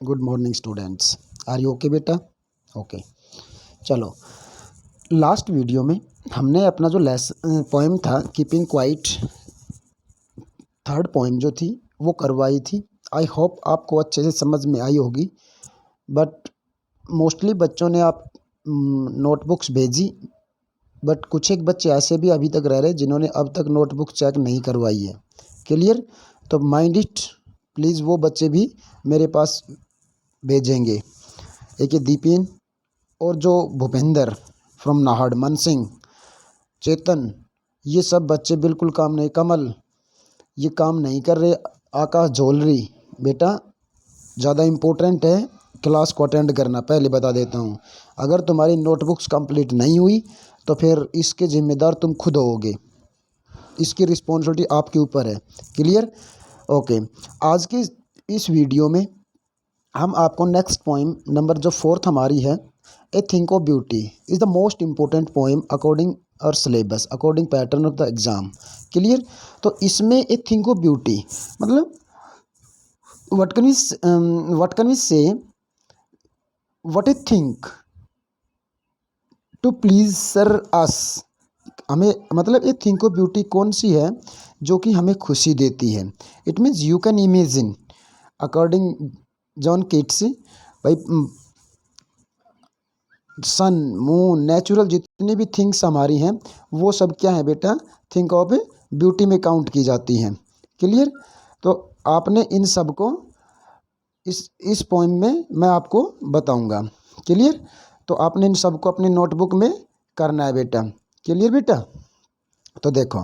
Good morning students. Are you okay बेटा? Okay. चलो, last video में हमने अपना जो पोएम था कीपिंग क्वाइट, थर्ड पोएम जो थी वो करवाई थी। आई होप आपको अच्छे से समझ में आई होगी, बट मोस्टली बच्चों ने आप नोटबुक्स भेजी, बट कुछ एक बच्चे ऐसे भी अभी तक रह रहे जिन्होंने अब तक नोटबुक चेक नहीं करवाई है। क्लियर? तो माइंड इट, प्लीज़ वो बच्चे भी मेरे पास भेजेंगे। एक ये दीपेन और जो भूपेंद्र फ्रॉम नाहड़, मन सिंह, चेतन, ये सब बच्चे बिल्कुल काम नहीं, कमल ये काम नहीं कर रहे। आकाश ज्वेलरी, बेटा ज़्यादा इम्पोर्टेंट है क्लास को अटेंड करना, पहले बता देता हूँ। अगर तुम्हारी नोटबुक्स कंप्लीट नहीं हुई तो फिर इसके जिम्मेदार तुम खुद होगे, इसकी रिस्पॉन्सिबिलिटी आपके ऊपर है। क्लियर? ओके। आज की इस वीडियो में हम आपको नेक्स्ट पोइम नंबर जो फोर्थ हमारी है, a thing of beauty is the most important poem according और syllabus, according pattern of the exam. Clear? तो इसमें ए थिंक ऑफ ब्यूटी मतलब what can we say, what a thing to please sir us. हमें मतलब ए thing of beauty कौन सी है जो कि हमें खुशी देती है। It means you can imagine according John Keats, भाई सन, मून, नेचुरल जितनी भी थिंग्स हमारी हैं वो सब क्या है बेटा, थिंक ऑफ ब्यूटी में काउंट की जाती हैं। क्लियर? तो आपने इन सब को इस पोएम में मैं आपको बताऊंगा। क्लियर? तो आपने इन सब को अपनी नोटबुक में करना है बेटा। क्लियर बेटा? तो देखो,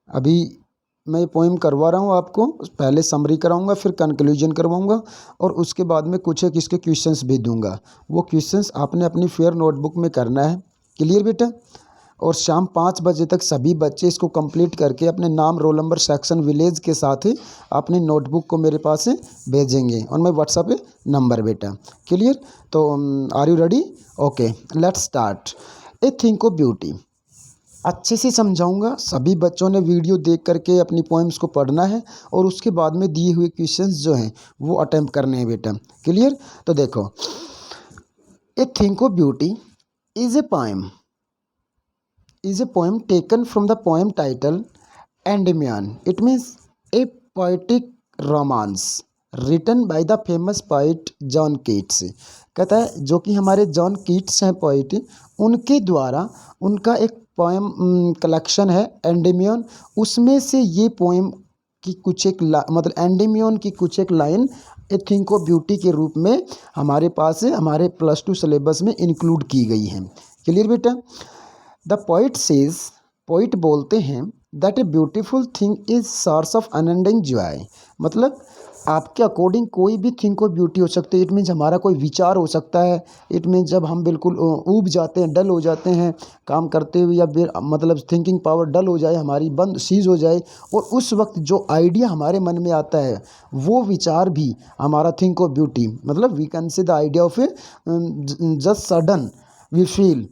अभी मैं ये पोएम करवा रहा हूँ आपको, पहले समरी कराऊंगा, फिर कंक्लूजन करवाऊंगा, और उसके बाद में कुछ एक इसके क्वेश्चंस भी दूंगा। वो क्वेश्चंस आपने अपनी फेयर नोटबुक में करना है। क्लियर बेटा? और शाम 5 बजे तक सभी बच्चे इसको कंप्लीट करके अपने नाम, रोल नंबर, सेक्शन, विलेज के साथ ही अपनी नोटबुक को मेरे पास से भेजेंगे और मैं व्हाट्सएप पे नंबर बेटा। क्लियर? तो are you ready? Okay, let's start. A thing of beauty अच्छे से समझाऊंगा, सभी बच्चों ने वीडियो देख करके अपनी पोएम्स को पढ़ना है और उसके बाद में दिए हुए क्वेश्चंस जो हैं वो अटेम्प्ट करने हैं बेटा। क्लियर? तो देखो, a thing of beauty is a poem taken from the poem title Endymion. It means a poetic romance written by the famous poet John Keats. कहता है जो कि हमारे जॉन कीट्स हैं पोइट, उनके द्वारा उनका एक पोएम कलेक्शन है एंडेमियन। उसमें से ये पोएम की कुछ एक मतलब एंडेमियन की कुछ एक line A thing of beauty के रूप में हमारे पास है, हमारे +2 सिलेबस में इंक्लूड की गई है। क्लियर बेटा? द पोइट सेज, पोइट बोलते हैं, that a beautiful thing is source of unending Joy. मतलब आपके अकॉर्डिंग कोई भी थिंक ऑफ ब्यूटी हो सकती है। इट मीन्स हमारा कोई विचार हो सकता है। इट मीन्स जब हम बिल्कुल ऊब जाते हैं, डल हो जाते हैं काम करते हुए, या मतलब थिंकिंग पावर डल हो जाए, हमारी बंद सीज हो जाए, और उस वक्त जो आइडिया हमारे मन में आता है वो विचार भी हमारा थिंक ऑफ ब्यूटी, मतलब we can say the idea of a just sudden we feel,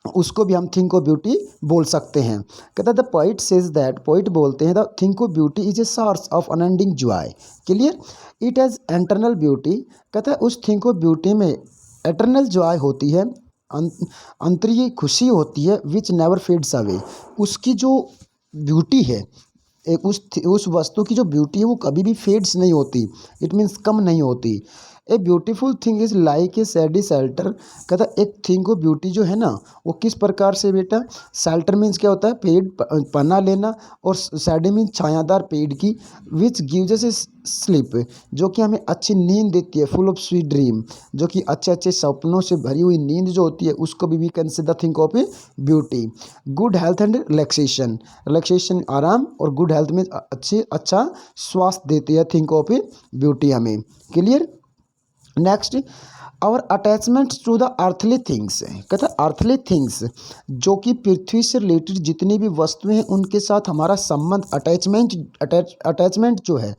उसको भी हम थिंक ऑफ ब्यूटी बोल सकते हैं। कहता है the poet says that, poet बोलते हैं, the think of beauty is a source of unending Joy. Clear? It has eternal beauty. कहता है उस थिंक ऑफ ब्यूटी में एटर्नल जॉय होती है, अंतरीय खुशी होती है, विच नेवर फेड्स अवे। उसकी जो ब्यूटी है, एक उस वस्तु की जो ब्यूटी है वो कभी भी फेड्स नहीं होती। इट मीन्स कम नहीं होती। A beautiful thing is like a सैडी shelter. कहता एक थिंग को ब्यूटी जो है ना वो किस प्रकार से बेटा, शेल्टर मीन्स क्या होता है, पेड़, पना लेना, और सैडी मीन्स छायादार पेड़ की, विच गिव्स ए स्लीप, जो कि हमें अच्छी नींद देती है, फुल ऑफ स्वीट ड्रीम, जो कि अच्छे अच्छे सपनों से भरी हुई नींद जो होती है उसको भी we consider thing of a beauty. Good health and relaxation, relaxation आराम, और गुड हेल्थ में अच्छा स्वास्थ्य देती है थिंक ऑफ ए ब्यूटी हमें। Clear? Next, our attachment to the earthly things. कहता है अर्थली थिंग्स जो कि पृथ्वी से रिलेटेड जितनी भी वस्तुएं हैं उनके साथ हमारा संबंध, अटैचमेंट जो है,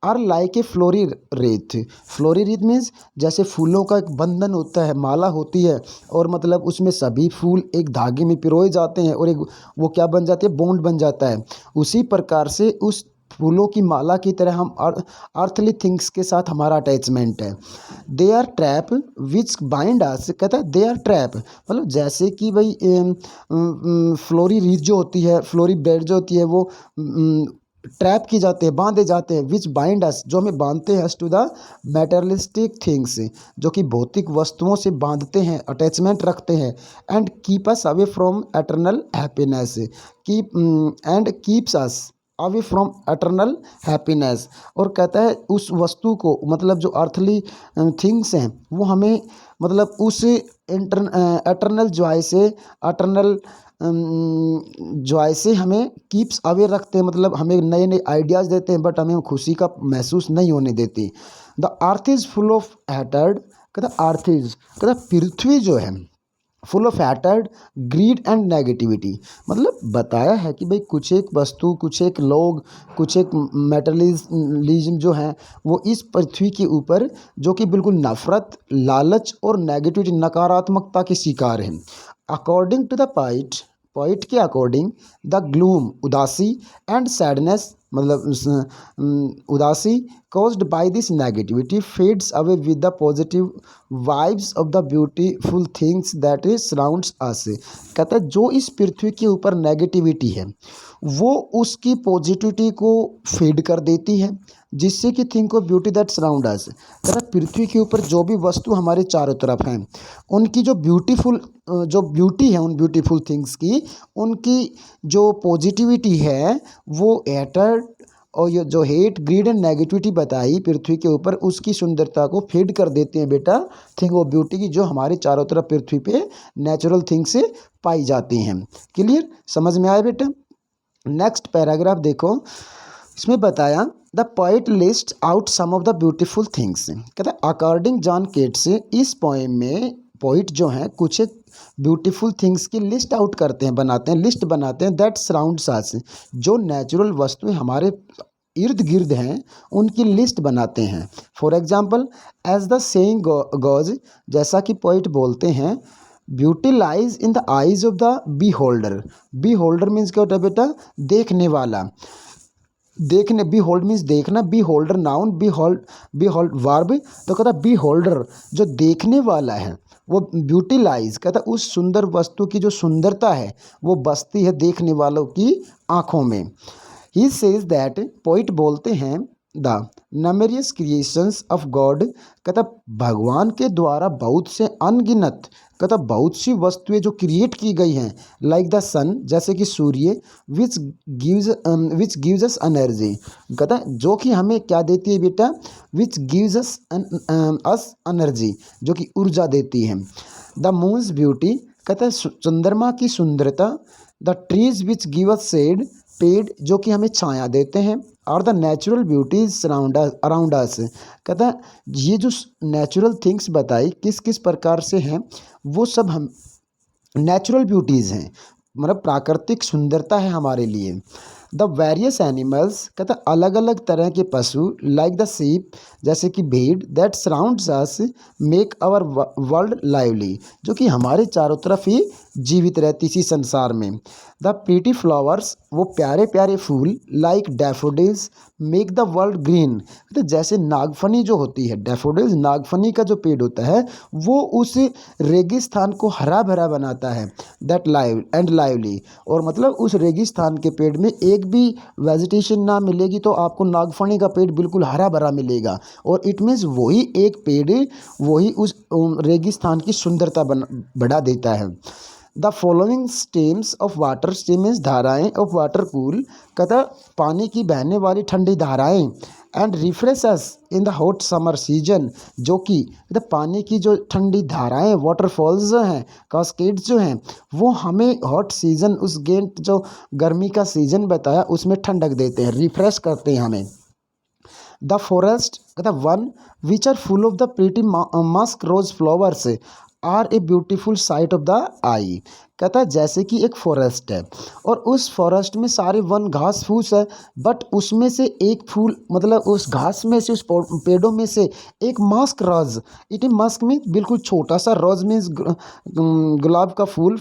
are like a flowery wreath. Flowery wreath means जैसे फूलों का एक बंधन होता है, माला होती है, और मतलब उसमें सभी फूल एक धागे में पिरोए जाते हैं और एक वो क्या बन जाती है, बॉन्ड बन जाता है। उसी प्रकार से उस फूलों की माला की तरह हम अर्थली थिंग्स के साथ हमारा अटैचमेंट है। They are trap which bind us, कहता है दे आर ट्रैप मतलब जैसे कि भाई फ्लोरी रीच जो होती है, फ्लोरी बेड जो होती है वो ट्रैप की जाते हैं, बांधे जाते हैं, विच बाइंड अस जो हमें बांधते हैं, टू द मैटेरियलिस्टिक थिंग्स जो कि भौतिक वस्तुओं से बांधते हैं, अटैचमेंट रखते हैं, and keep us away from eternal happiness, keep and keeps us away from eternal happiness. और कहता है उस वस्तु को मतलब जो अर्थली थिंग्स हैं वो हमें मतलब उस एटर्नल जॉय से, एटर्नल जॉय से हमें कीप्स अवे रखते हैं, मतलब हमें नए नए आइडियाज़ देते हैं, बट हमें खुशी का महसूस नहीं होने देती। The earth is full of hatred, कहता अर्थ इज़ कहता पृथ्वी जो है full of hatred greed and negativity, मतलब बताया है कि भाई कुछ एक वस्तु, कुछ एक लोग, कुछ एक मेटलिज्म जो है वो इस पृथ्वी के ऊपर जो कि बिल्कुल नफरत, लालच और नेगेटिविटी, नकारात्मकता के शिकार हैं। अकॉर्डिंग टू द पॉइंट के अकॉर्डिंग द ग्लूम उदासी एंड सैडनेस मतलब उदासी caused by this negativity fades away with the positive vibes of the beautiful things that is surrounds us। कहता है जो इस पृथ्वी के ऊपर नेगेटिविटी है वो उसकी पॉजिटिविटी को फेड कर देती है, जिससे कि thing of beauty that surround us. कहता है पृथ्वी के ऊपर जो भी वस्तु हमारे चारों तरफ हैं उनकी जो ब्यूटी है, उन ब्यूटीफुल थिंग्स की, उनकी जो पॉजिटिविटी है वो एटर और ये जो हेट, ग्रीड एंड नेगेटिविटी बताई पृथ्वी के ऊपर, उसकी सुंदरता को फेड कर देते हैं बेटा थिंग ऑफ ब्यूटी की, जो हमारे चारों तरफ पृथ्वी पे नेचुरल थिंग से पाई जाती हैं। क्लियर, समझ में आया बेटा। नेक्स्ट पैराग्राफ देखो, इसमें बताया the poet list out some of the beautiful things. कहता है अकॉर्डिंग जॉन केट्स, इस पोएम में पोइट जो हैं कुछ एक ब्यूटीफुल थिंग्स की लिस्ट आउट करते हैं, बनाते हैं, लिस्ट बनाते हैं दैट सराउंड्स अस, जो नेचुरल वस्तुएं हमारे इर्द गिर्द हैं उनकी लिस्ट बनाते हैं। For example as the saying goes, जैसा कि पोइट बोलते हैं, beauty lies in the eyes of the beholder. Beholder means क्या होता है बेटा, देखने वाला। देखने, बी होल्ड मीन्स देखना, beholder noun, behold verb. तो कहता बी होल्डर जो देखने वाला है वो ब्यूटिलाइज, कहता उस सुंदर वस्तु की जो सुंदरता है वो बसती है देखने वालों की आँखों में। ही सेज दैट, पोइट बोलते हैं, द नमेरियस क्रिएशंस ऑफ गॉड, कहता भगवान के द्वारा बहुत से अनगिनत, कहता बहुत सी वस्तुएं जो क्रिएट की गई हैं, लाइक द सन, जैसे कि सूर्य, विच गिव्स अस एनर्जी, कहता जो कि हमें क्या देती है बेटा, विच गिव्स अस एनर्जी, जो कि ऊर्जा देती है। द मून्स ब्यूटी, कहता है चंद्रमा की सुंदरता। The trees which give us shade, पेड़ जो कि हमें छाया देते हैं। और the natural beauties around us, कहता है ये जो नेचुरल थिंग्स बताई किस किस प्रकार से हैं, वो सब हम नेचुरल ब्यूटीज़ हैं, मतलब प्राकृतिक सुंदरता है हमारे लिए। द वेरियस एनिमल्स, कहता अलग अलग तरह के पशु, लाइक द शीप, जैसे कि भेड़, that surrounds us make our world lively, जो कि हमारे चारों तरफ ही जीवित रहती इसी संसार में। द प्रीटी फ्लावर्स, वो प्यारे प्यारे फूल, like daffodils make the world green, तो जैसे नागफनी जो होती है, डैफोडिल्स नागफनी का जो पेड़ होता है वो उस रेगिस्तान को हरा भरा बनाता है, दैट लाइव एंड लाइवली। और मतलब उस रेगिस्तान के पेड़ में एक भी वेजिटेशन ना मिलेगी तो आपको नागफनी का पेड़ बिल्कुल हरा भरा मिलेगा, और इट मीन्स वही एक पेड़ वही उस रेगिस्तान की सुंदरता बढ़ा देता है। The following streams of water, stream means धाराएँ, ऑफ वाटर कूल, कहता पानी की बहने वाली ठंडी धाराएँ, and refreshes in the hot summer season, जो कि पानी की जो ठंडी धाराएँ, वाटरफॉल्स जो हैं, कास्केड्स जो हैं, वो हमें हॉट सीजन, उस गेंट जो गर्मी का सीजन बताया उसमें ठंडक देते हैं, रिफ्रेश करते हैं हमें। द फॉरेस्ट, कहता वन which are full of the pretty musk rose flowers, are a beautiful sight of the eye. कहता है जैसे कि एक फॉरेस्ट है और उस फॉरेस्ट में सारे वन घास फूस है, बट उसमें से एक फूल, मतलब उस घास में से, उस पेड़ों में से एक मस्क रोज, इट मस्क में बिल्कुल छोटा सा, रोज मीन्स गुलाब का फूल,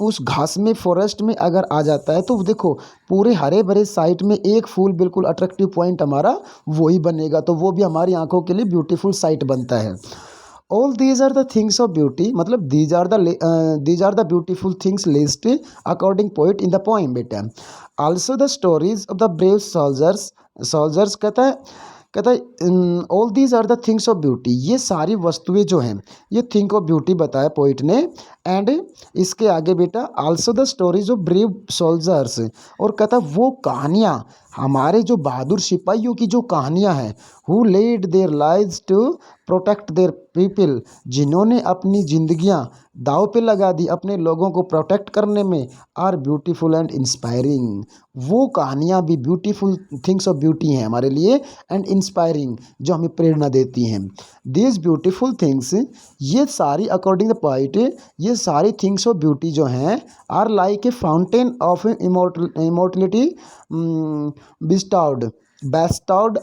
उस घास में फॉरेस्ट में अगर आ जाता है तो देखो पूरे हरे भरे साइड में एक फूल बिल्कुल अट्रैक्टिव पॉइंट हमारा वही बनेगा, तो वो भी हमारी आंखों के लिए ब्यूटीफुल साइट बनता है। All these are the things of beauty, मतलब these are the beautiful things list according poet in the poem बेटा। Also the stories of the brave soldiers, soldiers कहता है all these are the things of beauty, ये सारी वस्तुएं जो हैं ये थिंग ऑफ ब्यूटी बताया पोइट ने। एंड इसके आगे बेटा also the stories of brave soldiers, और कहता है वो कहानियाँ, हमारे जो बहादुर सिपाहियों की जो कहानियाँ हैं, who led their lives to protect their people, जिन्होंने अपनी जिंदगियां दाव पे लगा दी अपने लोगों को प्रोटेक्ट करने में, आर ब्यूटीफुल एंड इंस्पायरिंग, वो कहानियाँ भी ब्यूटीफुल थिंग्स ऑफ ब्यूटी हैं हमारे लिए, एंड इंस्पायरिंग, जो हमें प्रेरणा देती हैं। दीज ब्यूटीफुल थिंग्स, ये सारी अकॉर्डिंग द पोएट, ये सारी थिंग्स ऑफ ब्यूटी जो हैं, are like a fountain of immortality bestowed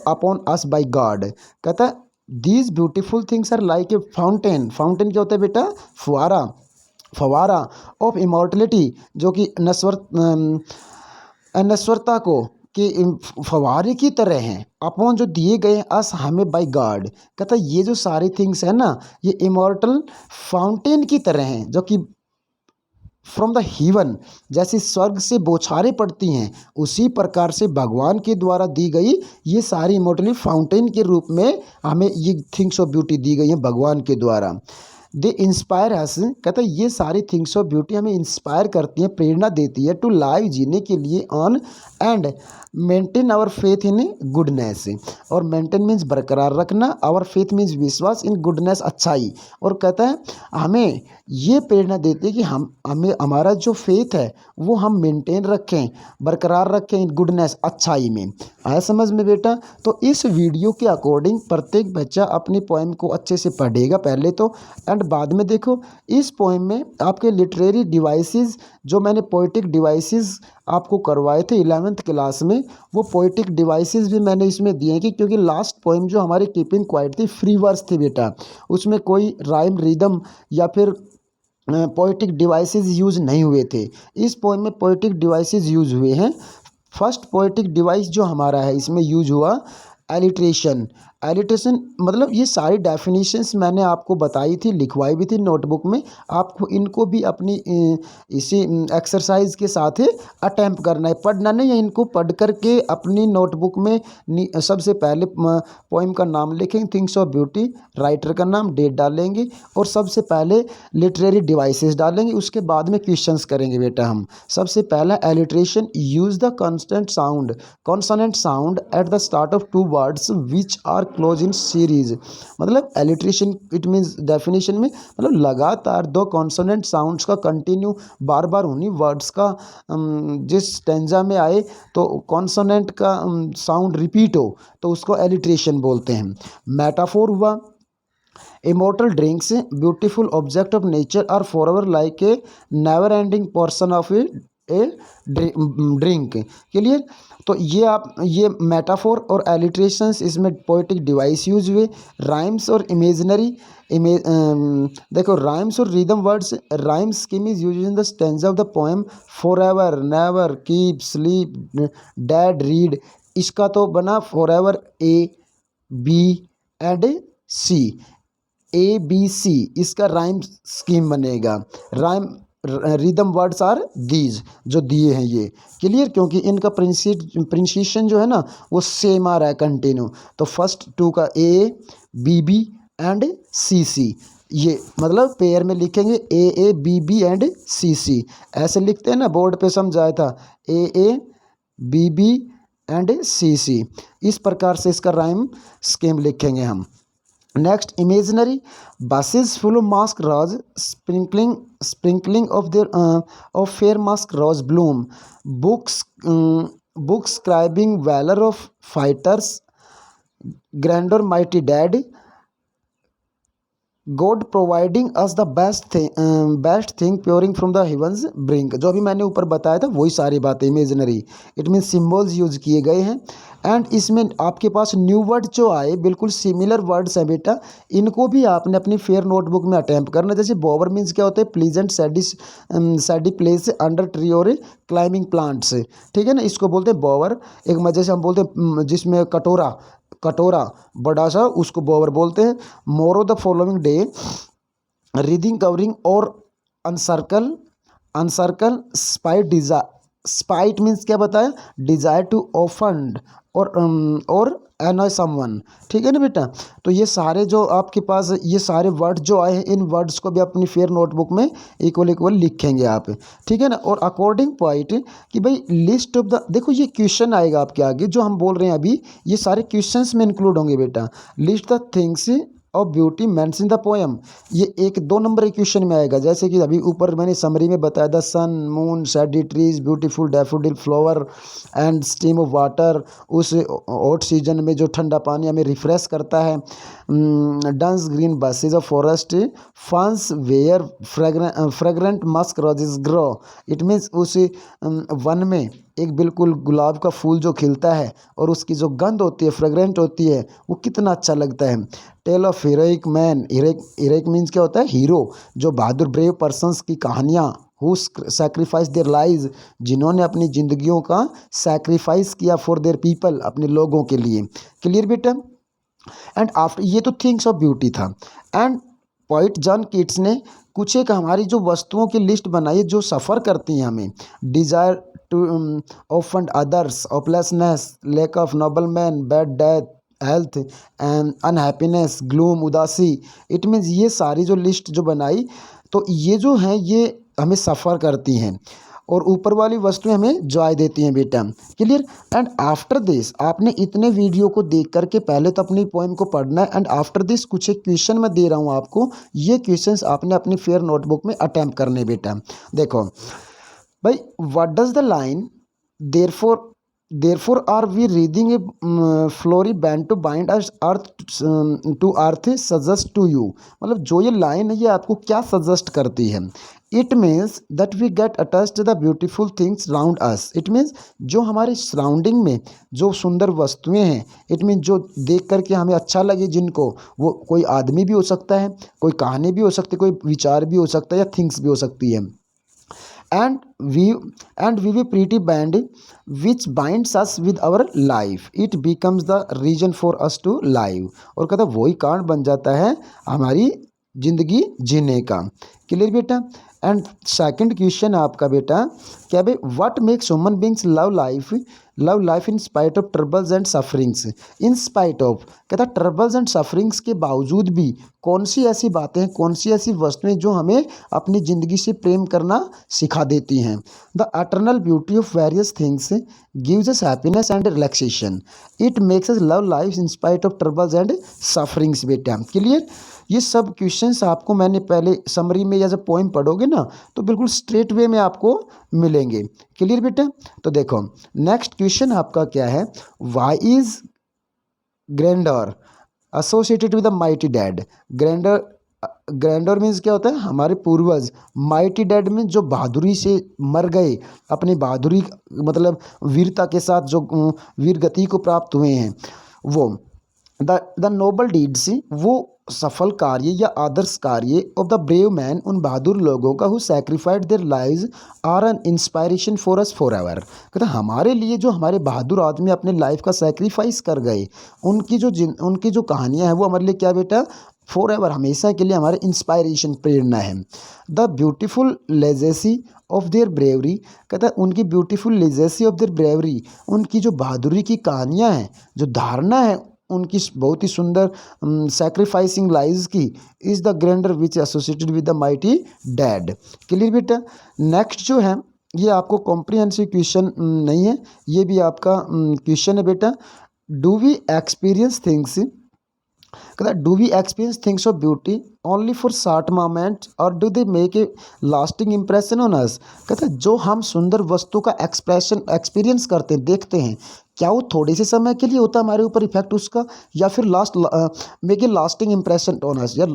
upon us by God. कहता है these beautiful things are like a fountain, fountain क्या होता है बेटा, फुहारा, फवारा ऑफ इमोर्टलिटी, जो कि नश्वरता को कि फवारे की तरह हैं, अपॉन जो दिए गए अस हमें बाय गॉड। कहता है ये जो सारी थिंग्स है ना, ये इमोर्टल फाउंटेन की तरह हैं, जो कि फ्रॉम द हीवन, जैसे स्वर्ग से बौछारें पड़ती हैं, उसी प्रकार से भगवान के द्वारा दी गई ये सारी इमोर्टली फाउंटेन के रूप में हमें ये थिंग्स ऑफ ब्यूटी दी गई हैं भगवान के द्वारा। दे इंस्पायर अस, कहता है ये सारी थिंग्स ऑफ ब्यूटी हमें इंस्पायर करती हैं, प्रेरणा देती है, टू लाइव, जीने के लिए, on and maintain our faith in goodness, और मेंटेन मीन्स बरकरार रखना, आवर फेथ मीन्स विश्वास, इन गुडनेस अच्छाई, और कहता है हमें ये प्रेरणा देती है कि हमें हमारा जो फेथ है वो हम मेंटेन रखें, बरकरार रखें, इन गुडनेस अच्छाई में। आया समझ में बेटा? तो इस वीडियो के अकॉर्डिंग प्रत्येक बच्चा अपनी पोएम को अच्छे से पढ़ेगा पहले तो, एंड बाद में देखो इस पोएम में आपके लिटरेरी डिवाइसेस, जो मैंने पोइटिक डिवाइसेस आपको करवाए थे 11th क्लास में, वो पोइटिक डिवाइसेस भी मैंने इसमें दिए हैं कि क्योंकि लास्ट पोएम जो हमारी कीपिंग क्वाइट थी फ्री वर्स थी बेटा, उसमें कोई राइम रिदम या फिर पोइटिक डिवाइसेस यूज़ नहीं हुए थे। इस पोएम में पोइटिक डिवाइसेस यूज़ हुए हैं। फर्स्ट पोइटिक डिवाइस जो हमारा है इसमें यूज हुआ एलिट्रेशन। एलिट्रेशन मतलब ये सारी डेफिनेशंस मैंने आपको बताई थी, लिखवाई भी थी नोटबुक में, आपको इनको भी अपनी इसी एक्सरसाइज के साथ अटैम्प्ट करना है, पढ़ना नहीं है, इनको पढ़ करके अपनी नोटबुक में सबसे पहले पोइम का नाम लिखेंगे, थिंग्स ऑफ ब्यूटी, राइटर का नाम, डेट डालेंगे, और सबसे पहले लिटरेरी डिवाइसेस डालेंगे, उसके बाद में क्वेश्चंस करेंगे बेटा हम। सबसे पहला alliteration, use the consonant sound at the start of two words which are close in series. मतलब एलिट्रेशन इट मीन्स डेफिनेशन में मतलब लगातार दो कॉन्सोनेंट साउंड्स का कंटिन्यू बार बार उन्हीं वर्ड्स का जिस स्टेंजा में आए तो कॉन्सोनेंट का साउंड रिपीट हो तो उसको एलिट्रेशन बोलते हैं। मेटाफोर हुआ, immortal drinks beautiful object of nature are forever like a never ending portion of a drink. Clear? तो ये मेटाफोर और एलिट्रेशंस इसमें पोएटिक डिवाइस यूज हुए। राइम्स और देखो राइम्स और rhythm words, rhyme scheme is use in the stanza of the poem, forever, never, keep, sleep, dead, read, इसका तो बना forever A B and C, A B C, इसका rhyme scheme बनेगा। Rhyme rhythm words are these, जो दिए हैं ये। Clear? क्योंकि इनका प्रिंसिशन जो है ना वो सेम आ रहा है कंटिन्यू। तो फर्स्ट टू का ए बी बी एंड सी सी, ये मतलब पेयर में लिखेंगे ए बी बी एंड सी सी, ऐसे लिखते हैं ना बोर्ड पे, समझाया था ए बी बी एंड सी सी, इस प्रकार से इसका राइम स्कीम लिखेंगे हम। Next, imaginary buses full of mask rose sprinkling of their of fair mask rose bloom, books scribing valor of fighters, grandeur mighty dead, God providing us the best thing pouring from the heavens brink. जो अभी मैंने ऊपर बताया था वही सारी बातें imaginary, it mean symbols use किए गए हैं। एंड इसमें आपके पास न्यू वर्ड जो आए बिल्कुल सिमिलर वर्ड्स हैं बेटा, इनको भी आपने अपनी फेयर नोटबुक में अटैम्प्ट करना। जैसे बोवर मीन्स क्या होता है, प्लीजेंट सैडी प्लेस अंडर ट्री और क्लाइंबिंग प्लांट्स, ठीक है ना, इसको बोलते हैं बोवर। एक मजे से हम बोलते हैं जिसमें कटोरा कटोरा बड़ा सा, उसको बोवर बोलते हैं। मोरो the following day reading covering और अनसर्कल अनसर्कल स्पाइट डिजायर। स्पाइट मीन्स क्या बताया, डिजायर टू ऑफेंड और एनॉय समवन, ठीक है ना बेटा। तो ये सारे जो आपके पास ये सारे वर्ड जो आए हैं, इन वर्ड्स को भी अपनी फेयर नोटबुक में इक्वल लिखेंगे आप, ठीक है ना। और अकॉर्डिंग पॉइंट कि भाई लिस्ट ऑफ द, देखो ये क्वेश्चन आएगा आपके आगे जो हम बोल रहे हैं अभी, ये सारे क्वेश्चंस में इंक्लूड होंगे बेटा। List the things of beauty mention in the poem, ये 1-2 नंबर क्वेश्चन में आएगा। जैसे कि अभी ऊपर मैंने समरी में बताया, the sun moon shady trees beautiful daffodil flower and stream of water. उस हॉट सीजन में जो ठंडा पानी हमें रिफ्रेश करता है। Dense green bushes of forest ferns where fragrant musk roses grow. It means उस वन में एक बिल्कुल गुलाब का फूल जो खिलता है और उसकी जो गंध होती है, फ्रेग्रेंट होती है, वो कितना अच्छा लगता है। Tale of heroic man, heroic means क्या होता है, हीरो, जो बहादुर ब्रेव पर्सन्स की कहानियाँ। हु सैक्रिफाइस देयर लाइज, जिन्होंने अपनी जिंदगियों का सैक्रिफाइस किया फॉर देयर पीपल, अपने लोगों के लिए। क्लियर बेटा। एंड आफ्टर, ये तो थिंग्स ऑफ ब्यूटी था। एंड पोइट जॉन कीट्स ने कुछ एक हमारी जो वस्तुओं की लिस्ट बनाई है जो सफ़र करती हैं हमें। Desire to offend others, hopelessness, lack of noble man, bad death, health and unhappiness, gloom, उदासी। इट मीन्स ये सारी जो लिस्ट जो बनाई, तो ये जो हैं ये हमें सफ़र करती हैं और ऊपर वाली वस्तुएं हमें जॉय देती हैं बेटा। क्लियर। एंड आफ्टर दिस, आपने इतने वीडियो को देख करके पहले तो अपनी पोएम को पढ़ना है। एंड आफ्टर दिस कुछ एक क्वेश्चन मैं दे रहा हूँ आपको, ये क्वेश्चंस आपने अपनी फेयर नोटबुक में अटेम्प्ट करने बेटा। देखो भाई, what does the line therefore are we reading a flory band to bind us earth suggest to you, मतलब जो ये लाइन है ये आपको क्या सजेस्ट करती है। It means that we get attached the beautiful things round us. It means जो हमारे सराउंडिंग में जो सुंदर वस्तुएं हैं, इट मीन्स जो देख करके हमें अच्छा लगे, जिनको, वो कोई आदमी भी हो सकता है, कोई कहानी भी हो सकती है, कोई विचार भी हो सकता है, या थिंग्स भी हो सकती है। and we we a pretty band which binds us with our life, it becomes the reason for us to live। और कहता वही कारण बन जाता है हमारी जिंदगी जीने का। क्लियर बेटा। एंड सेकंड क्वेश्चन आपका बेटा क्या भाई, what makes human beings love life in spite of troubles and sufferings. In spite of, कहता ट्रबल्स एंड सफरिंग्स के बावजूद भी कौन सी ऐसी बातें हैं, कौन सी ऐसी वस्तुएं जो हमें अपनी ज़िंदगी से प्रेम करना सिखा देती हैं। The eternal beauty of various things gives us happiness and relaxation, it makes us love life in spite of troubles and sufferings बेटा। क्लियर। ये सब क्वेश्चंस आपको मैंने पहले समरी में या जब पोइम पढ़ोगे ना तो बिल्कुल स्ट्रेट वे में आपको मिलेंगे। क्लियर बेटा। तो देखो नेक्स्ट क्वेश्चन आपका क्या है, why is grandeur associated with the mighty dead. Grandeur means क्या होता है, हमारे पूर्वज। माइटी डैड मीन्स जो बहादुरी से मर गए, अपनी बहादुरी मतलब वीरता के साथ जो वीर गति को प्राप्त हुए हैं, वो द नोबल डीड्स, वो सफल कार्य या आदर्श कार्य ऑफ द ब्रेव मैन, उन बहादुर लोगों का who sacrificed their lives are an inspiration for us forever. कहते हमारे लिए जो हमारे बहादुर आदमी अपने लाइफ का सैक्रिफाइस कर गए, उनकी जो कहानियाँ हैं वो हमारे लिए क्या बेटा, फॉर एवर, हमेशा के लिए हमारे इंस्पायरेशन, प्रेरणा है। The beautiful legacy of their bravery, कहता है उनकी beautiful legacy of their bravery, उनकी जो बहादुरी की कहानियाँ हैं, जो धारणा है उनकी बहुत ही सुंदर सैक्रिफाइसिंग लाइज की, is the grandeur which associated with the mighty dead. Clear बेटा। नेक्स्ट जो है ये आपको कॉम्प्रिहेंसिव क्वेश्चन नहीं है, ये भी आपका क्वेश्चन है बेटा। डू वी एक्सपीरियंस थिंग्स, कहता do we experience things of beauty only for short moment और do they make a lasting impression on us. कहता जो हम सुंदर वस्तु का एक्सप्रेशन एक्सपीरियंस करते हैं, देखते हैं, क्या वो थोड़े से समय के लिए होता है हमारे ऊपर इफेक्ट उसका, या फिर make a lasting impression on us, या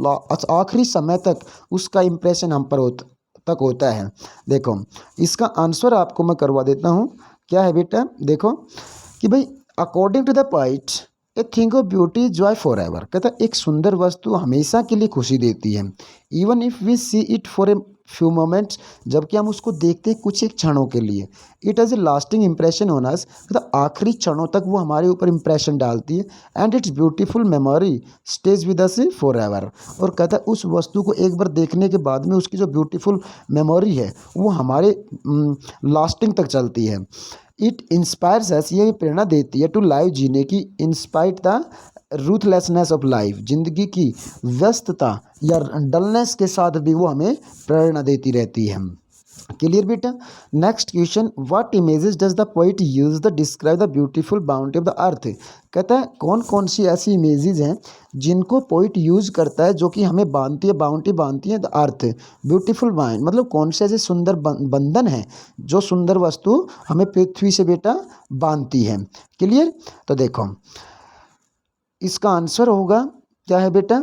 आखिरी समय तक उसका इम्प्रेशन हम पर होता है। देखो इसका आंसर आपको मैं करवा देता हूँ। क्या है बेटा, देखो कि भाई according to the poet a thing of beauty joy forever, कहता है एक सुंदर वस्तु हमेशा के लिए खुशी देती है। Even if we see it for a few moments, जबकि हम उसको देखते हैं कुछ एक क्षणों के लिए। It has a lasting impression on अस, मतलब आखिरी क्षणों तक वो हमारे ऊपर इंप्रेशन डालती है। And it's beautiful memory stage with us for ever, और कहता है उस वस्तु को एक बार देखने के बाद में उसकी जो ब्यूटीफुल मेमोरी है वो हमारे लास्टिंग तक चलती है। इट इंस्पायर्स अस, ये प्रेरणा देती है टू लाइव जीने की, in spite the ruthlessness of life, जिंदगी की व्यस्तता या डलनेस के साथ भी वो हमें प्रेरणा देती रहती है। क्लियर बेटा। Next question, what images does the poet use the describe the beautiful bounty of the earth, कहता है कौन कौन सी ऐसी इमेजेस हैं जिनको पोइट यूज करता है जो कि हमें बांधती है, बाउंटी बांधती है द अर्थ, ब्यूटीफुल बाउंड, मतलब कौन से ऐसे सुंदर बंधन है जो सुंदर वस्तु हमें पृथ्वी से बेटा बांधती है। क्लियर। तो देखो इसका आंसर होगा क्या है बेटा,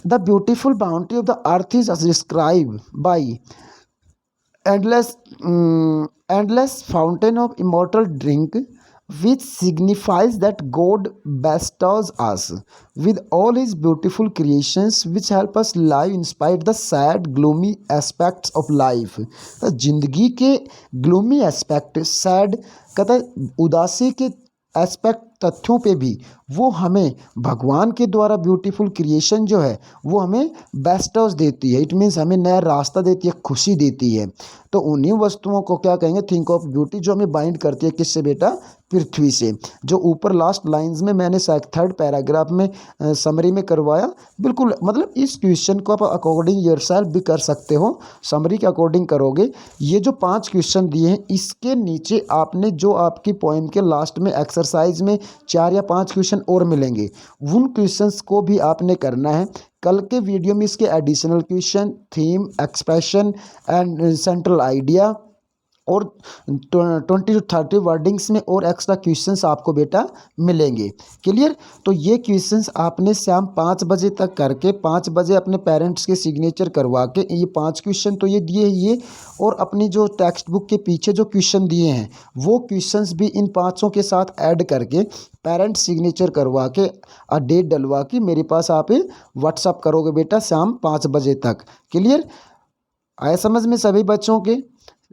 the beautiful bounty of the earth is describe by endless fountain of immortal drink, which signifies that God bestows us with all his beautiful creations which help us live in spite the sad gloomy aspects of life। तो जिंदगी के gloomy aspect, sad कहता है उदासी के aspect, तथ्यों पे भी वो हमें भगवान के द्वारा ब्यूटीफुल क्रिएशन जो है वो हमें बेस्टर्स देती है। इट मीन्स हमें नया रास्ता देती है, खुशी देती है। तो उन्हीं वस्तुओं को क्या कहेंगे, थिंक ऑफ ब्यूटी, जो हमें बाइंड करती है किससे बेटा, पृथ्वी से। जो ऊपर लास्ट लाइंस में मैंने थर्ड पैराग्राफ में समरी में करवाया, बिल्कुल मतलब इस क्वेश्चन को आप अकॉर्डिंग योरसेल्फ भी कर सकते हो, समरी के अकॉर्डिंग करोगे। ये जो 5 क्वेश्चन दिए हैं इसके नीचे आपने जो आपकी पोएम के लास्ट में एक्सरसाइज में 4 या 5 क्वेश्चन और मिलेंगे, उन क्वेश्चंस को भी आपने करना है। कल के वीडियो में इसके additional question, theme, expression and central idea और 20 to 30 वर्डिंग्स में और एक्स्ट्रा क्वेश्चंस आपको बेटा मिलेंगे। क्लियर। तो ये क्वेश्चंस आपने शाम 5 बजे तक करके 5 बजे अपने पेरेंट्स के सिग्नेचर करवा के, ये 5 क्वेश्चन तो ये दिए ये, और अपनी जो टेक्स्ट बुक के पीछे जो क्वेश्चन दिए हैं वो क्वेश्चंस भी इन 500 के साथ ऐड करके पेरेंट्स सिग्नेचर करवा के डेट डलवा के मेरे पास आप व्हाट्सअप करोगे बेटा शाम 5 बजे तक। क्लियर। आया समझ में सभी बच्चों के?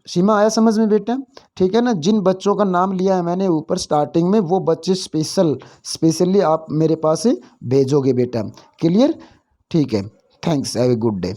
सीमा आया समझ में बेटा? ठीक है ना। जिन बच्चों का नाम लिया है मैंने ऊपर स्टार्टिंग में, वो बच्चे स्पेशली आप मेरे पास भेजोगे बेटा। क्लियर। ठीक है। Thanks. Have a good day.